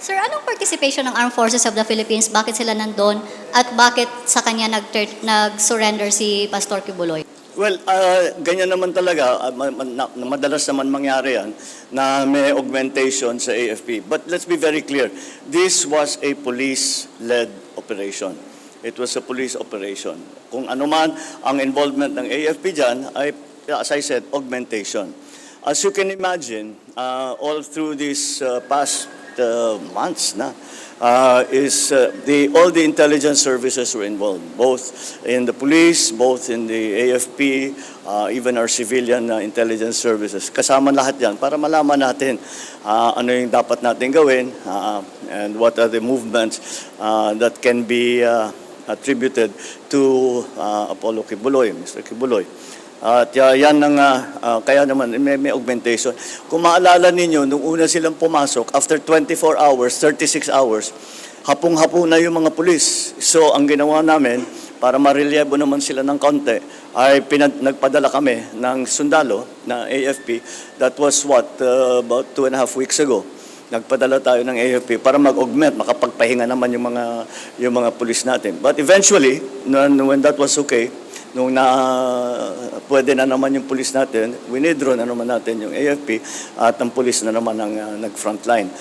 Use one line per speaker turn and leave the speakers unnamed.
Sir, anong participation ng Armed Forces of the Philippines? Bakit sila nandun? At bakit sa kanya nag-surrender si Pastor Kibuloy?
Well, ganyan naman talaga, madalas naman mangyari yan, na may augmentation sa AFP. But let's be very clear, this was a police-led operation. It was a police operation. Kung ano man ang involvement ng AFP dyan, ay, as I said, augmentation. As you can imagine, all through these past months na, all the intelligence services were involved, both in the police, both in the AFP, even our civilian intelligence services. Kasama lahat yan para malaman natin ano yung dapat natin gawin and what are the movements that can be attributed to Apollo Kibuloy, Mr. Kibuloy. At yan ang kaya naman may augmentation. Kung maalala ninyo, nung una silang pumasok, after 24 hours, 36 hours, hapong-hapo na yung mga pulis. So ang ginawa namin, para marelyebo naman sila ng kaunti, ay nagpadala kami ng sundalo na AFP. That was about 2.5 weeks ago. Nagpadala tayo ng AFP para mag-augment, makapagpahinga naman yung mga pulis natin. But eventually, when that was okay, nung pwede na naman yung pulis natin, winidraw na naman natin yung AFP at ang pulis na naman ang nag-frontline.